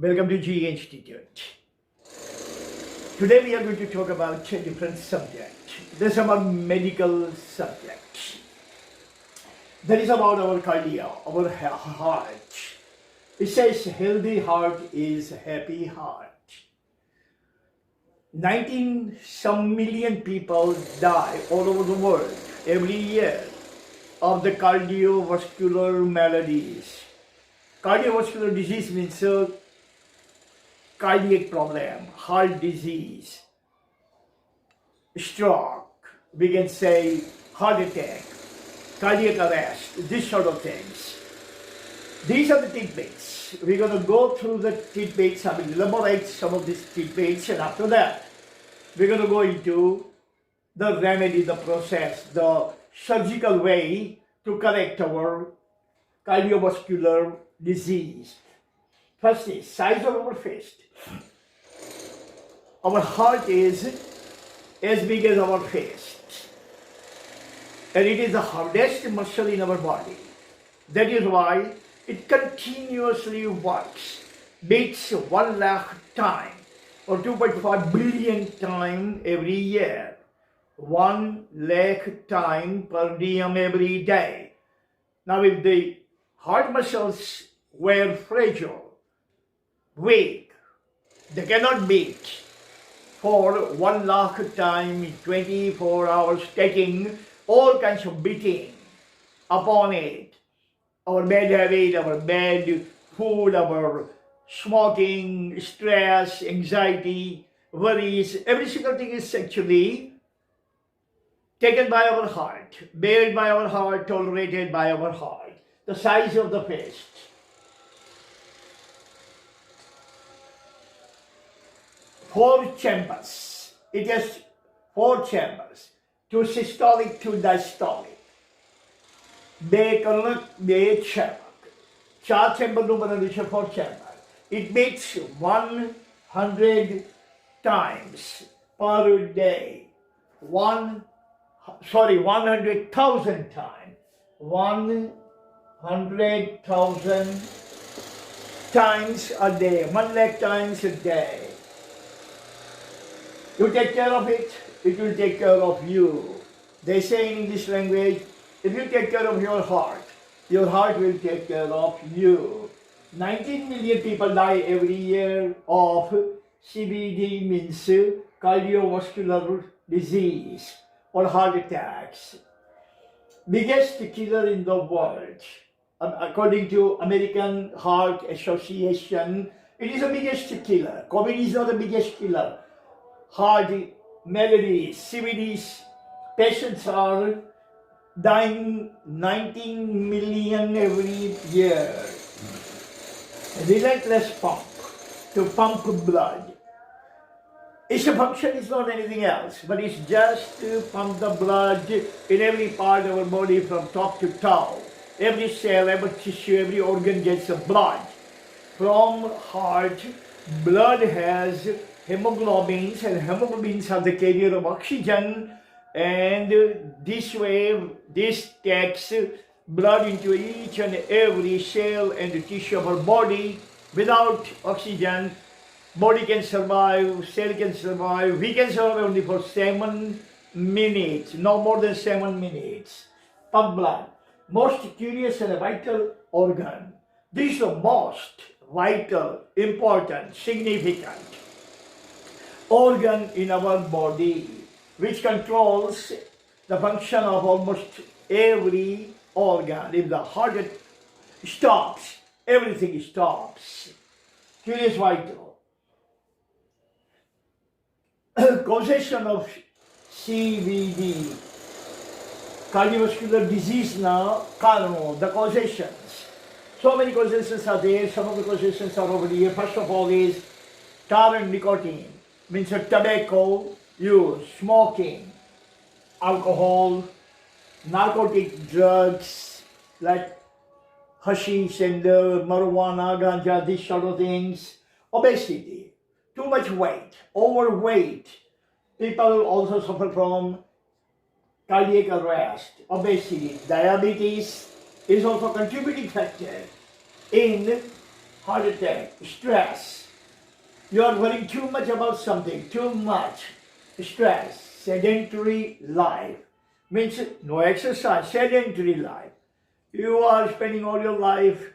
Welcome to G.A Institute. Today we are going to talk about a different subject. This is about medical subject. That is about our cardia, our heart. It says healthy heart is happy heart. 19 some million people die all over the world every year of the cardiovascular maladies. Cardiovascular disease means cardiac problem, heart disease, stroke, we can say heart attack, cardiac arrest, these sort of things. These are the tidbits. We're going to go through the tidbits. I will elaborate some of these tidbits, and after that, we're going to go into the remedy, the process, the surgical way to correct our cardiovascular disease. First is size of our fist. Our heart is as big as our fist, and it is the hardest muscle in our body. That is why it continuously works, beats 1 lakh times or 2.5 billion times every year. 1 lakh times per diem every day. Now if the heart muscles were fragile, weak, they cannot beat for 1 lakh times 24 hours, taking all kinds of beating upon it. Our bad habit, our bad food, our smoking, stress, anxiety, worries, every single thing is actually taken by our heart, bared by our heart, tolerated by our heart. The size of the fist. Four chambers. It has 4 chambers. 2 systolic, 2 diastolic. બે કર્ણક, બે ક્ષેમક. 4 ચેમ્બરનું બનેલું છે, 4 chamber. It beats 100 times per day. 100,000 times. 100,000 times a day. 1 lakh times a day. You take care of it, it will take care of you. They say in English language, if you take care of your heart will take care of you. 19 million people die every year of CVD, means cardiovascular disease or heart attacks. Biggest killer in the world. According to American Heart Association, it is the biggest killer. COVID is not the biggest killer. Heart maladies, CVDs, patients are dying 19 million every year. Relentless pump to pump blood. Its function is not anything else, but it's just to pump the blood in every part of our body from top to toe. Every cell, every tissue, every organ gets the blood. From heart, blood has hemoglobins, and hemoglobins are the carrier of oxygen, and this way, this takes blood into each and every cell and tissue of our body. Without oxygen, body can survive, cell can survive, we can survive only for 7 minutes, no more than 7 minutes. Pump blood, most curious and vital organ. This is the most vital, important, significant organ in our body, which controls the function of almost every organ. If the heart stops, everything stops. Curious, vital. Causation of CVD, cardiovascular disease now, the causations. So many causations are there. Some of the causations are over here. First of all is tar and nicotine, means tobacco use, smoking, alcohol, narcotic drugs like hashish and marijuana, ganja, these sort of things. Obesity, too much weight, overweight. People also suffer from cardiac arrest, obesity. Diabetes is also a contributing factor in heart attack, stress. You are worrying too much about something, too much stress, sedentary life. Means no exercise, sedentary life. You are spending all your life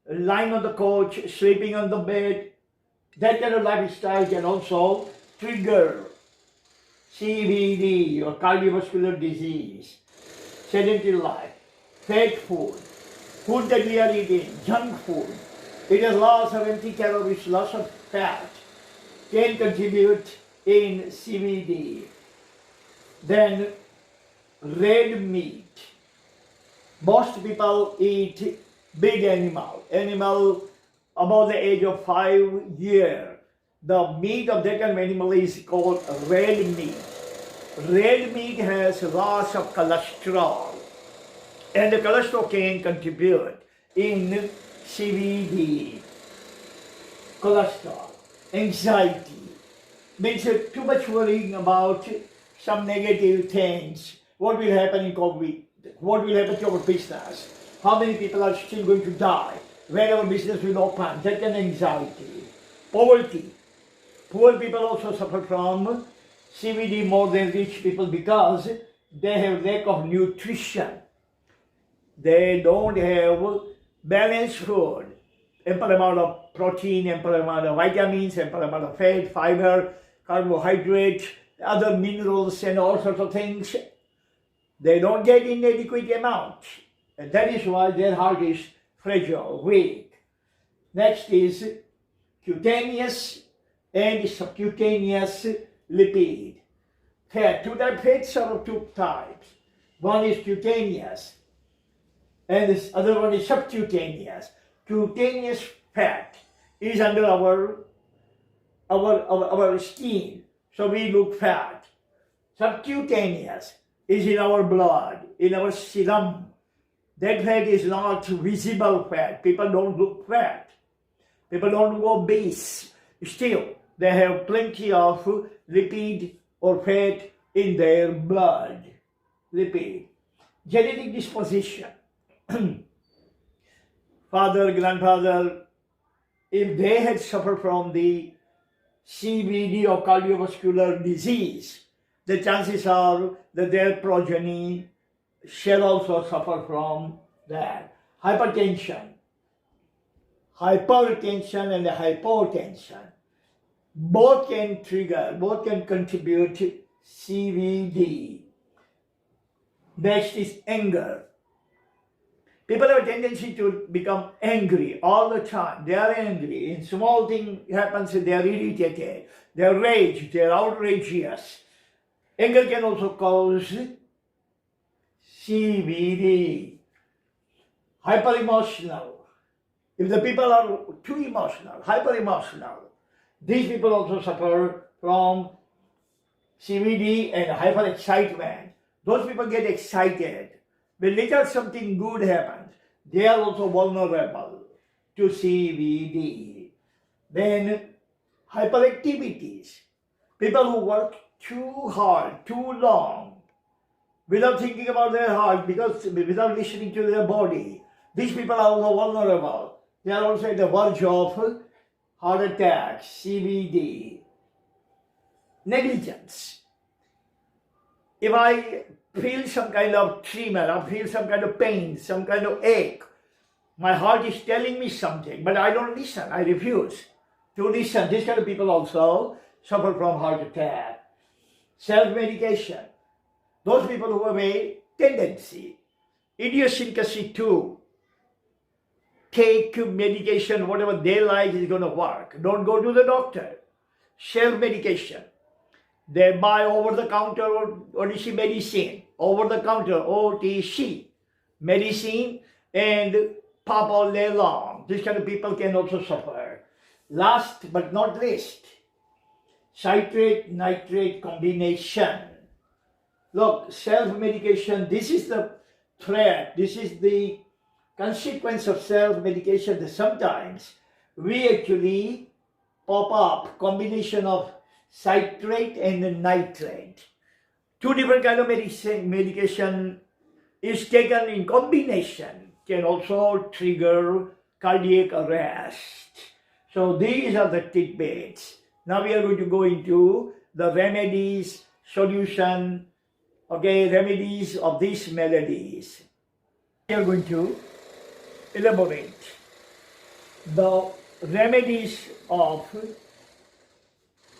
lying on the couch, sleeping on the bed. That kind of lifestyle can also trigger CVD or cardiovascular disease, sedentary life, fat food, food that we are eating, junk food. It has lots of empty calories, lots of fat, can contribute in CVD. Then red meat. Most people eat big animal above the age of 5 years. The meat of that kind of animal is called red meat. Red meat has lots of cholesterol, and the cholesterol can contribute in CVD. Cholesterol, anxiety, means too much worrying about some negative things. What will happen in COVID? What will happen to our business? How many people are still going to die? When our business will open? That kind of anxiety. Poverty. Poor people also suffer from CVD more than rich people because they have lack of nutrition. They don't have balanced food. Ample amount of protein, ample amount of vitamins, ample amount of fat, fiber, carbohydrate, other minerals and all sorts of things. They don't get in adequate amount. And that is why their heart is fragile, weak. Next is cutaneous and subcutaneous lipid. Fat. Two types fats are of two types. One is cutaneous and this other one is subcutaneous. Cutaneous fat is under our skin, so we look fat. Subcutaneous is in our blood, in our serum. That fat is not visible fat. People don't look fat. People don't go obese. Still, they have plenty of lipid or fat in their blood. Lipid. Genetic disposition. Father, grandfather, if they had suffered from the CVD or cardiovascular disease, the chances are that their progeny shall also suffer from that. Hypertension and hypotension, both can contribute to CVD. Next is anger. People have a tendency to become angry all the time. They are angry. In small thing happens, they are irritated. They are rage. They are outrageous. Anger can also cause CVD. Hyper-emotional. If the people are too emotional, hyper-emotional, these people also suffer from CVD and hyper-excitement. Those people get excited. When later something good happens, they are also vulnerable to CVD. Then hyperactivities. People who work too hard, too long, without thinking about their heart, because without listening to their body. These people are also vulnerable. They are also at the verge of heart attack, CVD. Negligence. If I feel some kind of tremor, I feel some kind of pain, some kind of ache, my heart is telling me something, but I don't listen, I refuse to listen. These kind of people also suffer from heart attack. Self-medication. Those people who have a tendency, idiosyncrasy to take medication, whatever they like is going to work. Don't go to the doctor. Self-medication. They buy over-the-counter or OTC medicine, over-the-counter OTC medicine, and pop all day long. These kind of people can also suffer. Last but not least, citrate-nitrate combination. Look, self-medication, this is the threat, this is the consequence of self-medication that sometimes we actually pop up combination of citrate and nitrate. Two different kind of medication is taken in combination can also trigger cardiac arrest. So these are the tidbits. Now we are going to go into the remedies, solution, remedies of these maladies. We are going to elaborate the remedies of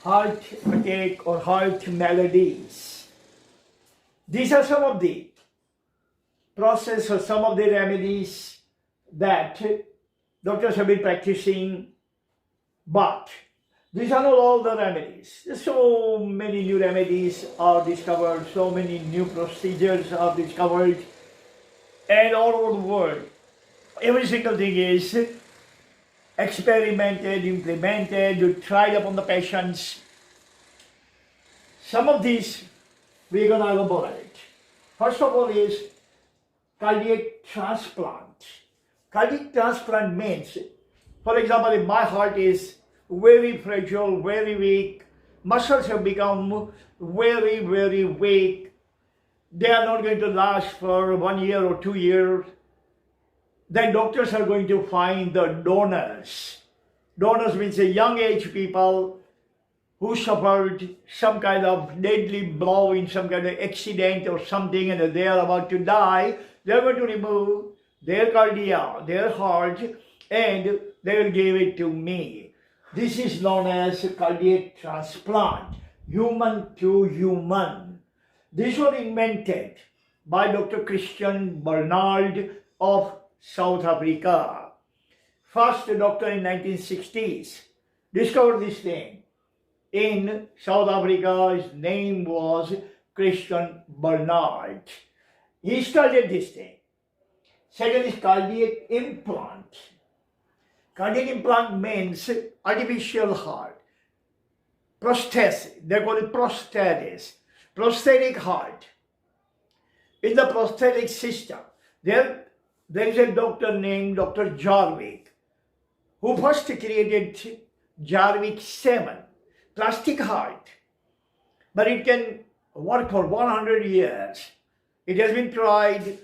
heart attack or heart maladies. These are some of the process or some of the remedies that doctors have been practicing, but these are not all the remedies. So many new remedies are discovered, so many new procedures are discovered, and all over the world, every single thing is experimented, implemented, tried upon the patients. Some of these we're going to elaborate. First of all is cardiac transplant. Cardiac transplant means, for example, if my heart is very fragile, very weak, muscles have become very, very weak, they are not going to last for 1 year or 2 years, then doctors are going to find the donors. Donors means a young age people who suffered some kind of deadly blow in some kind of accident or something and they are about to die. They are going to remove their cardia, their heart, and they will give it to me. This is known as cardiac transplant, human to human. This was invented by Dr. Christian Barnard of South Africa. First doctor in 1960s discovered this thing. In South Africa, his name was Christian Barnard. He started this thing. Second is cardiac implant. Cardiac implant means artificial heart. Prosthesis, they call it prosthesis. Prosthetic heart. In the prosthetic system, there is a doctor named Dr. Jarvik, who first created Jarvik 7, plastic heart. But it can work for 100 years. It has been tried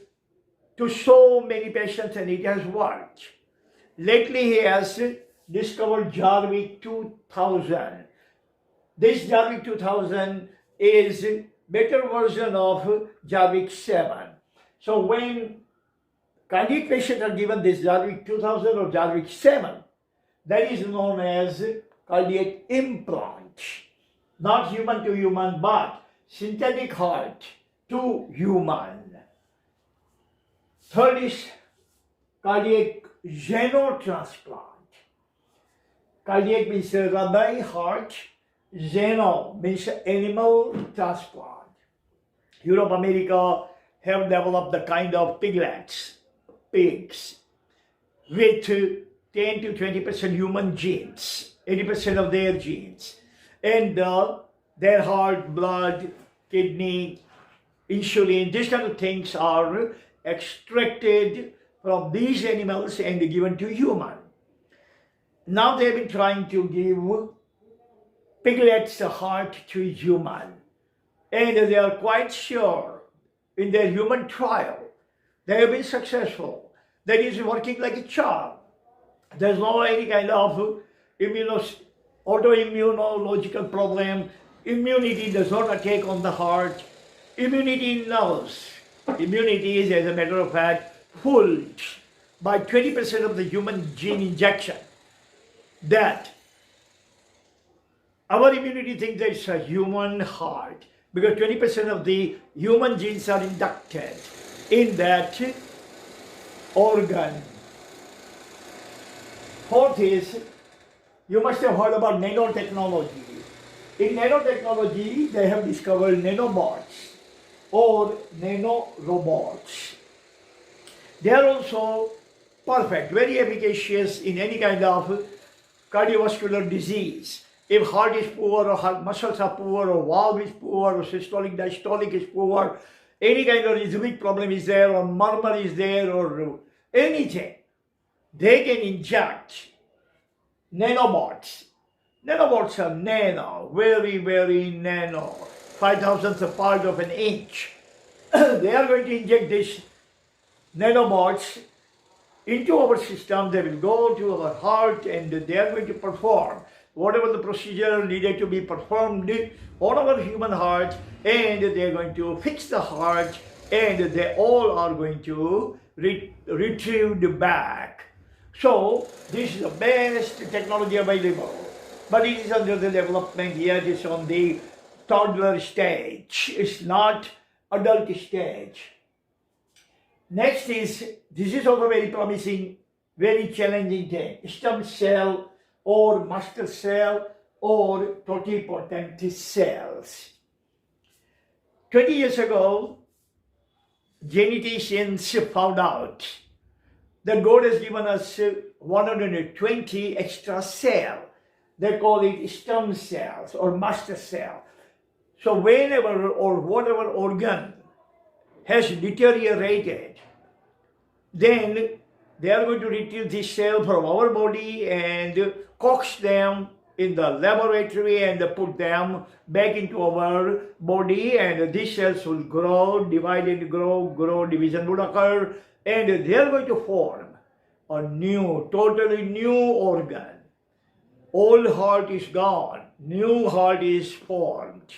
to so many patients and it has worked. Lately he has discovered Jarvik 2000. This Jarvik 2000 is better version of Jarvik 7. So when cardiac patients are given this Jarvik 2000 or Jarvik 7, that is known as cardiac implant. Not human to human, but synthetic heart to human. Third is cardiac xenotransplant. Cardiac means Hriday heart, xeno means animal transplant. Europe, America have developed the kind of piglets, pigs, with 10 to 20% human genes, 80% of their genes. And their heart, blood, kidney, insulin, these kind of things are extracted from these animals and given to human. Now they've been trying to give piglets a heart to human. And they are quite sure in their human trial, they have been successful. That is working like a charm. There's no any kind of autoimmunological problem. Immunity does not attack on the heart. Immunity knows. Immunity is, as a matter of fact, fooled by 20% of the human gene injection. That our immunity thinks that it's a human heart because 20% of the human genes are inducted in that organ. Fourth is, you must have heard about nanotechnology. In nanotechnology, they have discovered nanobots or nanorobots. They are also perfect, very efficacious in any kind of cardiovascular disease. If heart is poor or heart muscles are poor or valve is poor or systolic diastolic is poor, any kind of rhythmic problem is there or murmur is there or anything, they can inject nanobots. Nanobots are nano, very, very nano, 5,000th a part of an inch. They are going to inject these nanobots into our system. They will go to our heart and they are going to perform whatever the procedure needed to be performed on our human heart, and they are going to fix the heart, and they all are going to retrieved back. So this is the best technology available, but it is under the development yet. It's on the toddler stage. It's not adult stage. Next is, this is also very promising, very challenging thing, stem cell or master cell or totipotent cells. 20 years ago, geneticians found out that God has given us 120 extra cells. They call it stem cells or master cell. So whenever or whatever organ has deteriorated, then they are going to retrieve this cell from our body and coax them in the laboratory and put them back into our body, and these cells will grow, divide and grow, division would occur, and they are going to form a new, totally new organ. Old heart is gone, new heart is formed.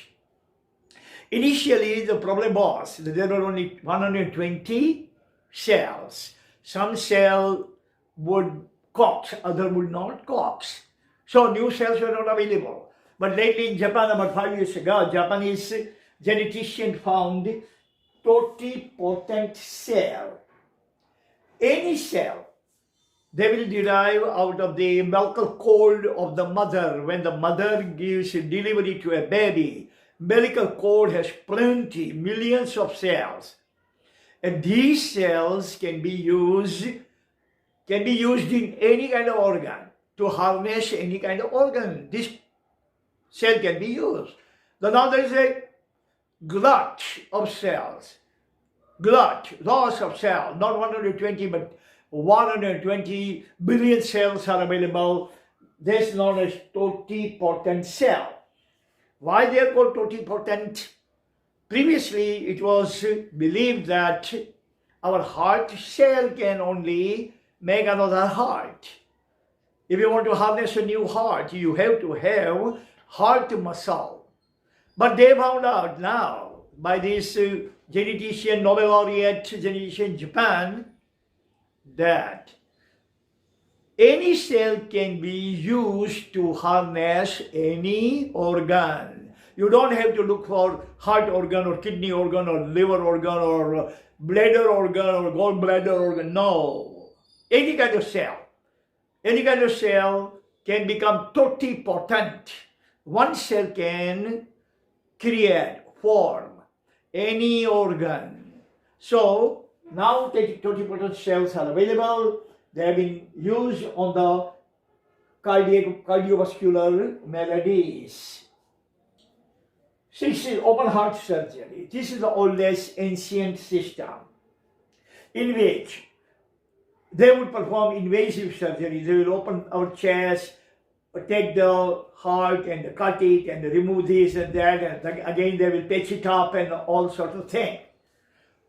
Initially, the problem was that there were only 120 cells. Some cell would coax, other would not coax. So new cells were not available. But lately in Japan, about 5 years ago, Japanese genetician found totipotent cell. Any cell they will derive out of the umbilical cord of the mother. When the mother gives delivery to a baby, umbilical cord has plenty, millions of cells. And these cells can be used in any kind of organ, to harness any kind of organ. This cell can be used. Now there is a glut of cells. Loss of cells, not 120, but 120 billion cells are available. This is known as totipotent cell. Why they are called totipotent? Previously, it was believed that our heart cell can only make another heart. If you want to harness a new heart, you have to have heart muscle. But they found out now, by this genetician, Nobel laureate genetician in Japan, that any cell can be used to harness any organ. You don't have to look for heart organ or kidney organ or liver organ or bladder organ or gallbladder organ. No. Any kind of cell can become totipotent. One cell can create, form any organ. So now totipotent cells are available. They have been used on the cardiovascular maladies. This is open heart surgery. This is the oldest ancient system in which they would perform invasive surgery. They will open our chest, take the heart and cut it and remove this and that, and again they will patch it up and all sorts of things.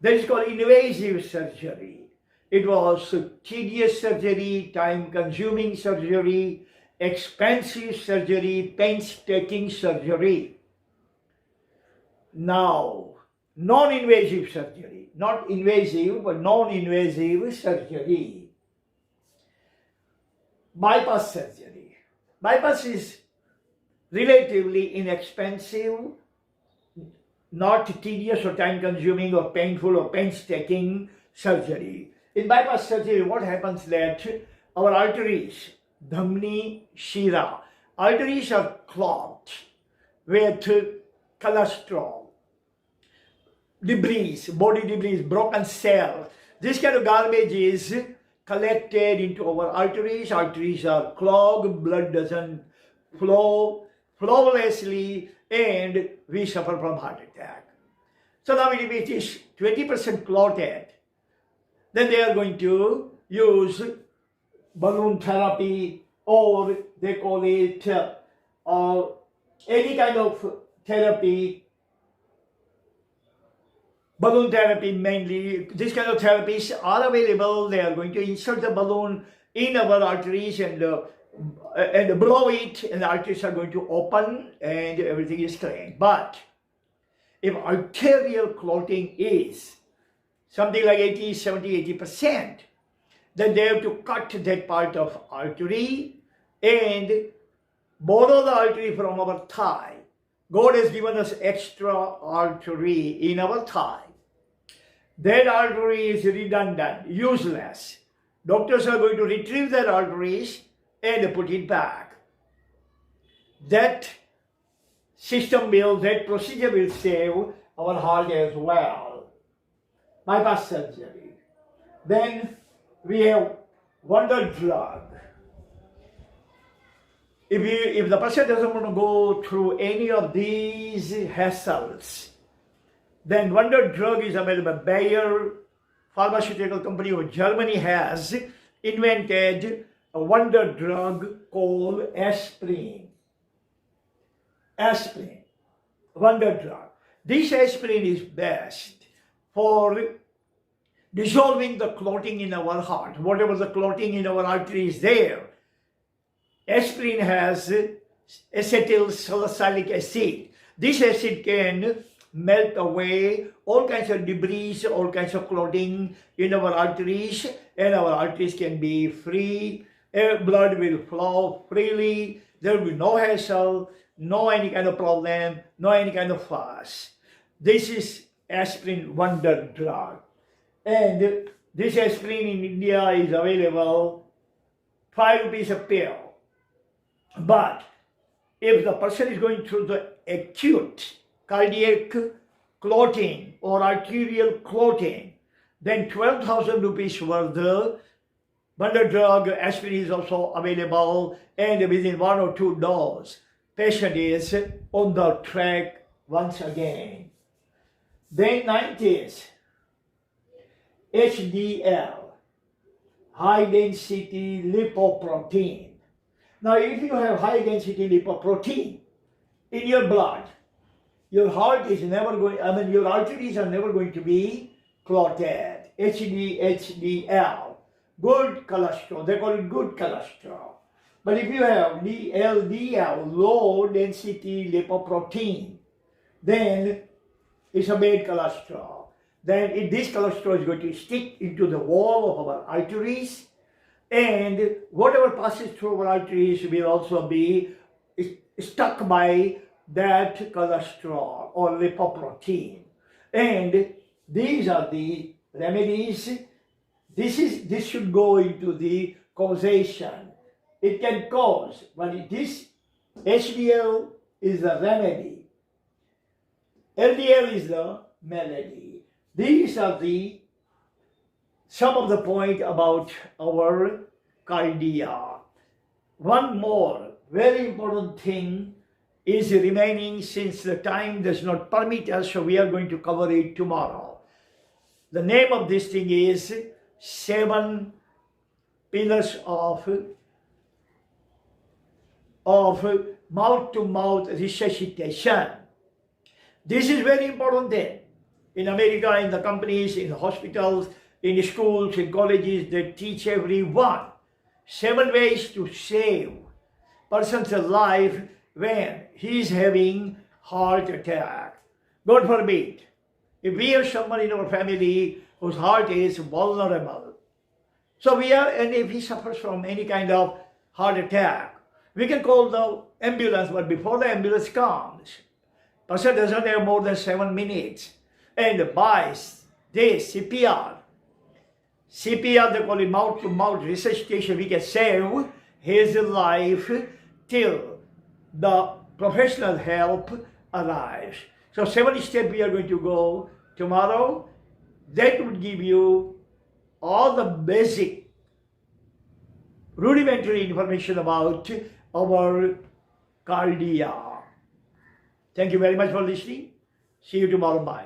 That is called invasive surgery. It was tedious surgery, time-consuming surgery, expensive surgery, painstaking surgery. Now, non-invasive surgery, not invasive, but non-invasive surgery. Bypass surgery. Bypass is relatively inexpensive, not tedious or time-consuming or painful or painstaking surgery. In bypass surgery, what happens that our arteries, dhamni, shira, arteries are clogged with cholesterol, debris, body debris, broken cells. This kind of garbage is collected into our arteries. Arteries are clogged, blood doesn't flow flawlessly, and we suffer from heart attack. So now if it is 20% clotted, then they are going to use balloon therapy, or they call it any kind of therapy balloon therapy mainly. This kind of therapies are available. They are going to insert the balloon in our arteries and blow it, and the arteries are going to open and everything is clean. But if arterial clotting is something like 80, 70, 80%, then they have to cut that part of artery and borrow the artery from our thigh. God has given us extra artery in our thigh. That artery is redundant, useless. Doctors are going to retrieve that arteries and put it back. That system will, that procedure will save our heart as well. Bypass surgery. Then we have wonder drug. If the person doesn't want to go through any of these hassles, then wonder drug is available. Bayer pharmaceutical company of Germany has invented a wonder drug called aspirin. Aspirin, wonder drug. This aspirin is best for dissolving the clotting in our heart. Whatever the clotting in our artery is there, aspirin has acetyl salicylic acid. This acid can melt away all kinds of debris, all kinds of clotting in our arteries, and our arteries can be free. Blood will flow freely. There will be no hassle, no any kind of problem, no any kind of fuss. This is aspirin wonder drug. And this aspirin in India is available 5 rupees a pill. But if the person is going through the acute cardiac clotting or arterial clotting, then 12,000 rupees worth the wonder drug aspirin is also available, and within 1 or 2 doses, patient is on the track once again. Then 90s, HDL, high density lipoprotein. Now, if you have high density lipoprotein in your blood, your heart is never going, your arteries are never going to be clotted. HDL, good cholesterol, they call it good cholesterol. But if you have LDL, low density lipoprotein, then it's a bad cholesterol. Then this cholesterol is going to stick into the wall of our arteries, and whatever passes through our arteries will also be stuck by that cholesterol or lipoprotein. And these are the remedies. This should go into the causation. It can cause, but this HDL is the remedy. LDL is the malady. These are some of the point about our cardia. One more very important thing is remaining, since the time does not permit us, so we are going to cover it tomorrow. The name of this thing is 7 pillars of mouth-to-mouth resuscitation. This is very important thing. In America, in the companies, in the hospitals, in the schools, in colleges, they teach everyone 7 ways to save person's life when he is having heart attack. God forbid, if we have someone in our family whose heart is vulnerable, and if he suffers from any kind of heart attack, we can call the ambulance, but before the ambulance comes, person doesn't have more than 7 minutes, and by this CPR, they call it mouth-to-mouth resuscitation, we can save his life till the professional help arrives. So 7 steps we are going to go tomorrow. That would give you all the basic rudimentary information about our cardia. Thank you very much for listening. See you tomorrow. Bye.